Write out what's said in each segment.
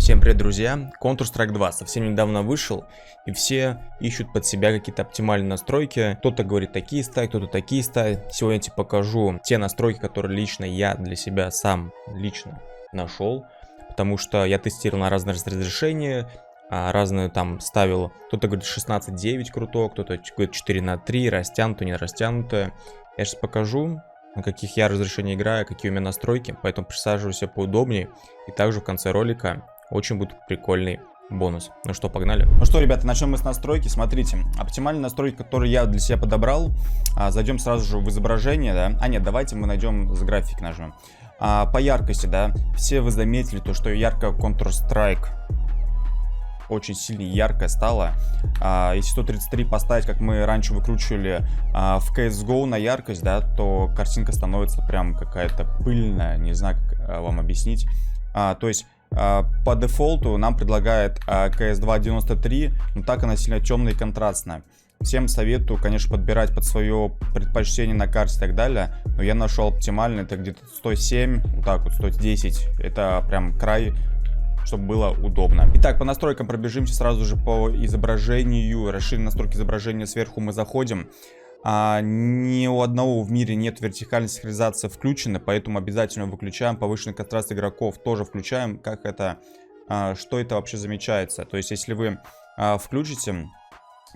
Всем привет, друзья! Counter-Strike 2 совсем недавно вышел, и все ищут под себя какие-то оптимальные настройки. Кто-то говорит такие ставь, кто-то такие ставь. Сегодня я тебе покажу те настройки, которые лично я для себя сам лично нашел, потому что я тестировал на разные разрешения, разные там ставил. Кто-то говорит 16:9 круто, кто-то говорит 4:3, растянутое, не растянутое. Я сейчас покажу, на каких я разрешениях играю, какие у меня настройки, поэтому присаживайся поудобнее. И также в конце ролика очень будет прикольный бонус. Ну что, погнали? Ну что, ребята, начнем мы с настройки. Смотрите, оптимальные настройки, которые я для себя подобрал. Зайдем сразу же в изображение, да. Нет, давайте мы найдем с график нажмем. По яркости, да. Все вы заметили то, что ярко Counter-Strike очень сильно яркая стала. Если 133 поставить, как мы раньше выкручивали в CSGO на яркость, да, то картинка становится прям какая-то пыльная. Не знаю, как вам объяснить. То есть по дефолту нам предлагает CS2 93, но так она сильно темная и контрастная. Всем советую, конечно, подбирать под свое предпочтение на карте и так далее. Но я нашел оптимальный, это где-то 107, вот так вот, 110. Это прям край, чтобы было удобно. Итак, по настройкам пробежимся сразу же по изображению. Расширенные настройки изображения сверху мы заходим. Ни у одного в мире нет вертикальной синхронизации включена, поэтому обязательно выключаем. Повышенный контраст игроков тоже включаем. Как это, что это вообще замечается? То есть, если вы включите,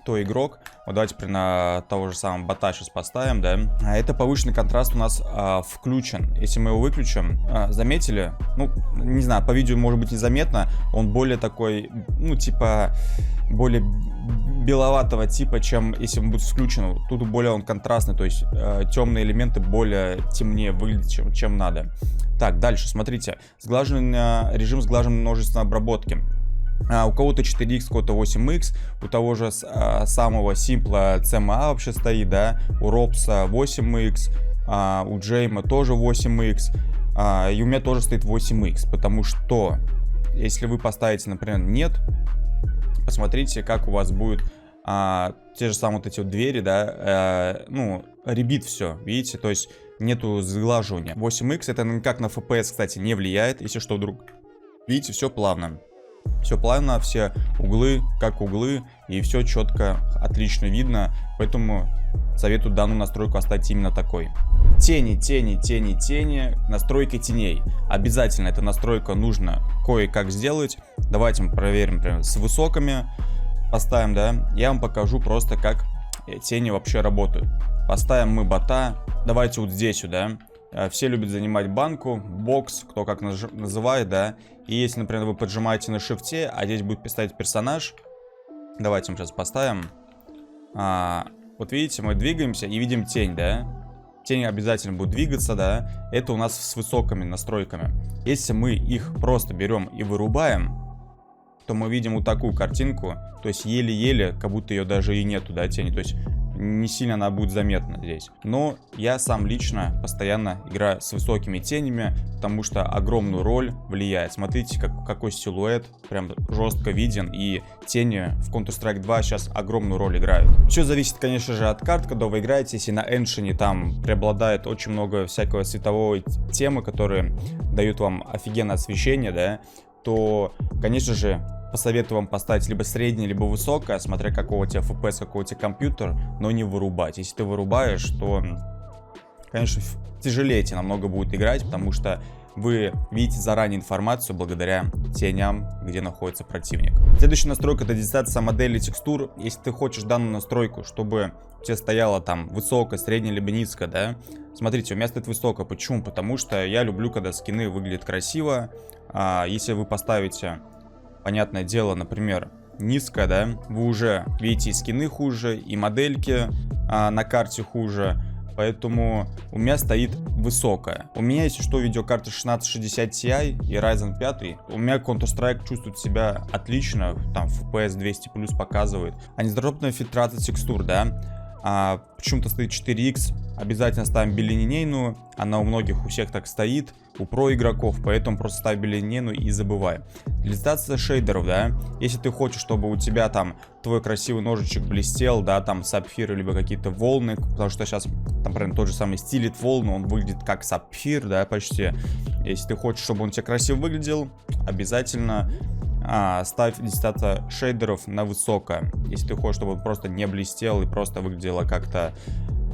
то игрок, вот давайте на того же самого бота сейчас поставим, да, это повышенный контраст у нас включен. Если мы его выключим, заметили, ну, не знаю, по видео может быть незаметно, он более такой, ну, типа, более беловатого типа, чем если он будет включен. Тут более он контрастный, то есть темные элементы более темнее выглядят, чем надо. Так, дальше, смотрите, режим сглаженной множественной обработки. У кого-то 4X, у кого-то 8X, у того же самого Симпла CMA вообще стоит, да, у Робса 8X, у Джейма тоже 8X, и у меня тоже стоит 8X, потому что, если вы поставите, например, нет, посмотрите, как у вас будет те же самые вот эти вот двери, да, ну, ребит все, видите, то есть нету сглаживания. 8X это никак на FPS, кстати, не влияет, если что, вдруг, видите, все плавно. Все плавно, все углы, как углы, и все четко, отлично видно, поэтому советую данную настройку оставить именно такой. Тени, тени, тени, тени, настройка теней. Обязательно эта настройка нужно кое-как сделать. Давайте мы проверим, например, с высокими поставим, да, я вам покажу просто, как тени вообще работают. Поставим мы бота, давайте вот здесь, да. Все любят занимать банку, бокс, кто как называет, да. И если, например, вы поджимаете на шифте, а здесь будет стоять персонаж, давайте мы сейчас поставим. Вот видите, мы двигаемся и видим тень, да. Тень обязательно будет двигаться, да. Это у нас с высокими настройками. Если мы их просто берем и вырубаем, то мы видим вот такую картинку. То есть еле-еле, как будто ее даже и нету, да, тени. То есть не сильно она будет заметна здесь. Но я сам лично постоянно играю с высокими тенями, потому что огромную роль влияет. Смотрите, какой силуэт прям жестко виден, и тени в Counter-Strike 2 сейчас огромную роль играют. Все зависит, конечно же, от карт, когда вы играете. Если на Эншине там преобладает очень много всякого световой темы, которые дают вам офигенное освещение, да, то, конечно же, посоветую вам поставить либо среднее, либо высокое, смотря какого у тебя FPS, какой у тебя компьютер, но не вырубать. Если ты вырубаешь, то, конечно, тяжелее тебе намного будет играть, потому что вы видите заранее информацию благодаря теням, где находится противник. Следующая настройка — это дистанция модели текстур. Если ты хочешь данную настройку, чтобы у тебя стояла там высокая, средняя, либо низкая, да, смотрите, у меня стоит высокая. Почему? Потому что я люблю, когда скины выглядят красиво. Если вы поставите, понятное дело, например, низкая, да, вы уже видите и скины хуже, и модельки на карте хуже. Поэтому у меня стоит высокая. У меня, если что, видеокарта 1660 Ti и Ryzen 5. У меня Counter-Strike чувствует себя отлично. Там FPS 200 плюс показывает. Анизотропная фильтрация текстур, да. Почему-то стоит 4х. Обязательно ставим билинейную. Она у многих, у всех так стоит. У про игроков, поэтому просто ставь билинейную и забывай. Реализация шейдеров, да. Если ты хочешь, чтобы у тебя там твой красивый ножичек блестел, да, там сапфиры, либо какие-то волны, потому что сейчас там прям тот же самый стилит волны, он выглядит как сапфир, да, почти. Если ты хочешь, чтобы он у тебя красиво выглядел, обязательно ставь дистанция шейдеров на высокое. Если ты хочешь, чтобы он просто не блестел и просто выглядело как-то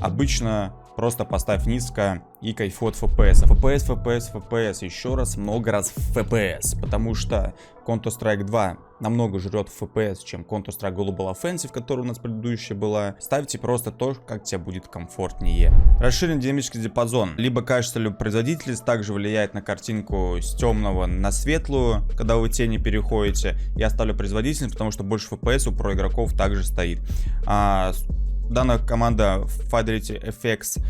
обычно, просто поставь низко и кайфуй от FPS. FPS, еще раз, много раз FPS. Потому что Counter-Strike 2 намного жрет FPS, чем Counter-Strike Global Offensive, которая у нас предыдущая была. Ставьте просто то, как тебе будет комфортнее. Расширенный динамический диапазон. Либо качество, либо производительность также влияет на картинку с темного на светлую, когда вы тени переходите. Я ставлю производительность, потому что больше FPS у про игроков также стоит. Данная команда Fidelity FX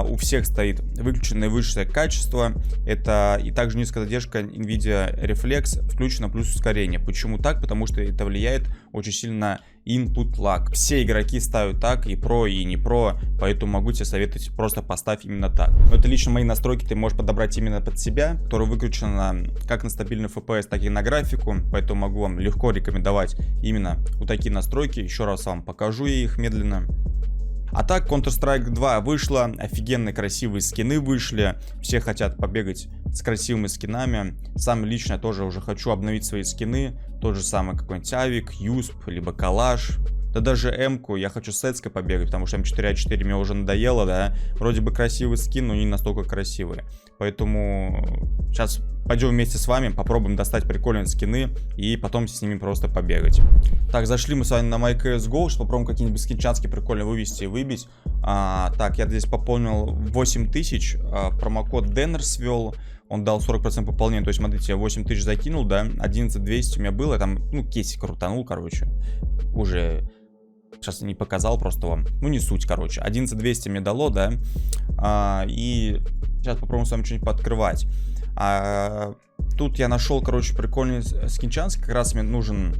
у всех стоит выключенное высшее качество. Это и также низкая задержка NVIDIA Reflex включена плюс ускорение. Почему так? Потому что это влияет очень сильно на input lag. Все игроки ставят так, и про, и не про, поэтому могу тебе советовать, просто поставь именно так. Но это лично мои настройки, ты можешь подобрать именно под себя, которая выключена как на стабильный FPS, так и на графику, поэтому могу вам легко рекомендовать именно вот такие настройки. Еще раз вам покажу я их медленно. А так, Counter-Strike 2 вышла, офигенные красивые скины вышли, все хотят побегать с красивыми скинами. Сам лично тоже уже хочу обновить свои скины, тот же самый какой-нибудь Авик, Юсп, либо Калаш. Да даже М-ку я хочу с Эцкой побегать, потому что М4А4 мне уже надоело, да. Вроде бы красивый скин, но не настолько красивый. Поэтому сейчас пойдем вместе с вами, попробуем достать прикольные скины и потом с ними просто побегать. Так, зашли мы с вами на MyCSGO, чтобы попробуем какие-нибудь скинчанские прикольные вывести и выбить. Так, я здесь пополнил 8000, промокод Деннерс ввел. Он дал 40% пополнения, то есть, смотрите, я 8000 закинул, да, 11200 у меня было, там, ну, кейсик крутанул, короче, уже, сейчас не показал просто вам, ну, не суть, короче, 11200 мне дало, да, и сейчас попробуем с вами что-нибудь пооткрывать. Тут я нашел, короче, прикольный скинчанский, как раз мне нужен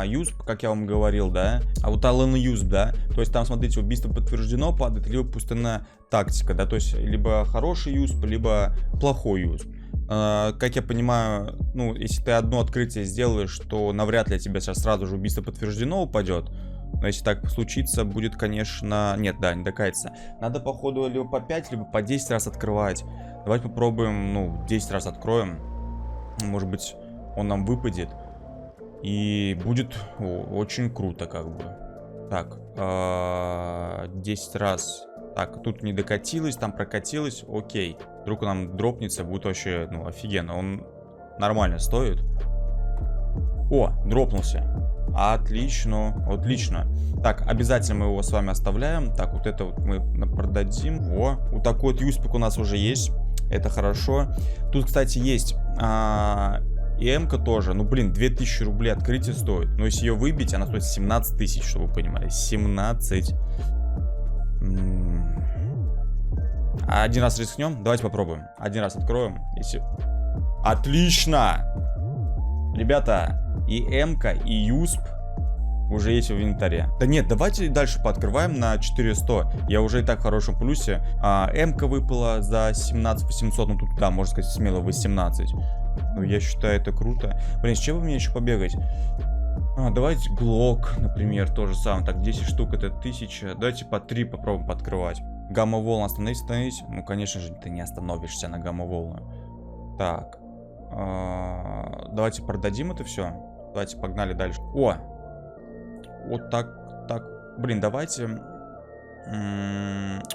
Юсп, как я вам говорил, да, а вот Ален Юсп, да, то есть там, смотрите, убийство подтверждено падает, либо пустынная тактика, да, то есть либо хороший Юсп, либо плохой Юсп. Как я понимаю, ну, если ты одно открытие сделаешь, то навряд ли тебе сейчас сразу же убийство подтверждено упадет. Но если так случится, будет, конечно... Нет, да, не докается. Надо, походу, либо по 5, либо по 10 раз открывать. Давайте попробуем, ну, 10 раз откроем. Может быть, он нам выпадет. И будет очень круто, как бы. Так, 10 раз. Так, тут не докатилось, там прокатилось. Окей. Вдруг он нам дропнется, будет вообще, ну, офигенно. Он нормально стоит. О, дропнулся. Отлично, отлично. Так, обязательно мы его с вами оставляем. Так, вот это вот мы продадим. О, вот такой вот юспик у нас уже есть. Это хорошо. Тут, кстати, есть и М-ка тоже. Ну, блин, 2000 рублей открытие стоит. Но если ее выбить, она стоит 17 тысяч, чтобы вы понимали. 17. Один раз рискнем. Давайте попробуем. Один раз откроем. Если... Отлично! Ребята, и М-ка, и Юсп уже есть в инвентаре. Да нет, давайте дальше пооткрываем на 400. Я уже и так в хорошем плюсе. М-ка выпала за 17 800. Ну тут, да, можно сказать, смело 18. Ну, я считаю, это круто. Блин, с чем бы мне еще побегать? Давайте Глок, например, то же самое. Так, 10 штук это 1000. Давайте по 3 попробуем пооткрывать. Гамма-волна, остановись. Ну, конечно же, ты не остановишься на гамма-волну. Так. Давайте продадим это все. Давайте, погнали дальше. О! Вот так, так. Блин, давайте...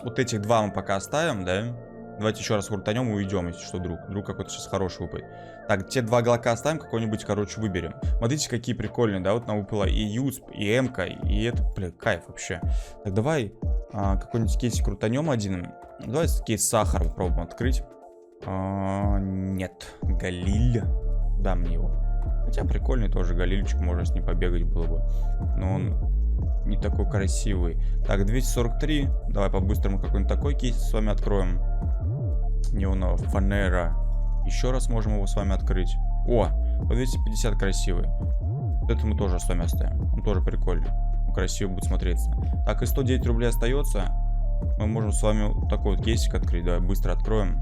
вот этих два мы пока оставим, да? Давайте еще раз крутанем и уйдем, если что, вдруг какой-то сейчас хороший выпадет. Так, те два глока оставим, какой-нибудь, короче, выберем. Смотрите, какие прикольные, да? Вот нам выпало и Юсп, и М-ка, и это, бля, кайф вообще. Так, давай какой-нибудь кейс крутанем один. Давай кейс сахар попробуем открыть. Нет, Галиль. Да, мне его. Хотя прикольный тоже Галильчик, можно с ним побегать было бы. Но он не такой красивый. Так, 243. Давай по-быстрому какой-нибудь такой кейс с вами откроем. Неоновая фанера. Еще раз можем его с вами открыть. О, по 250 красивый. Вот это мы тоже с вами оставим. Он тоже прикольный. красиво будет смотреться. Так, и 109 рублей остается. Мы можем с вами вот такой вот кейсик открыть. Давай быстро откроем.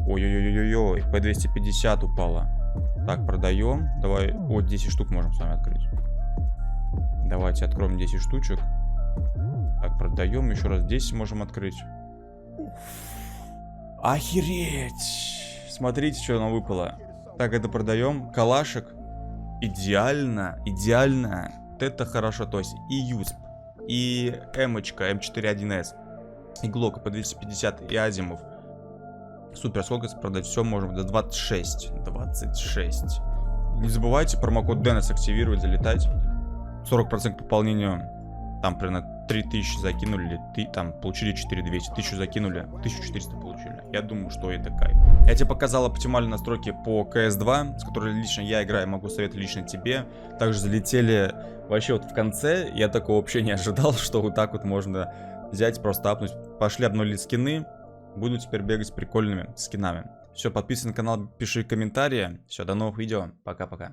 Ой-ой-ой-ой-ой, P250 упала. Так, продаем. Давай, вот 10 штук можем с вами открыть. Давайте откроем 10 штучек. Так, продаем. Еще раз 10 можем открыть. Охереть! Смотрите, что нам выпало. Так, это продаем. Калашек. Идеально, идеально. Вот это хорошо. То есть и ЮСП, и М-очка, М4-1С, и Глока по 250, и Азимов. Супер, сколько продать? Все можем до 26. 26. Не забывайте промокод DENIS активировать, залетать. 40% к пополнению. Там примерно 3000 закинули, там получили 4200, 1000 закинули, 1400 получили. Я думаю, что это кайф. Я тебе показал оптимальные настройки по CS2, с которой лично я играю, могу советовать лично тебе. Также залетели вообще вот в конце, я такого вообще не ожидал, что вот так вот можно взять, просто апнуть. Пошли обнулить скины, буду теперь бегать с прикольными скинами. Все, подписывайся на канал, пиши комментарии. Все, до новых видео, пока-пока.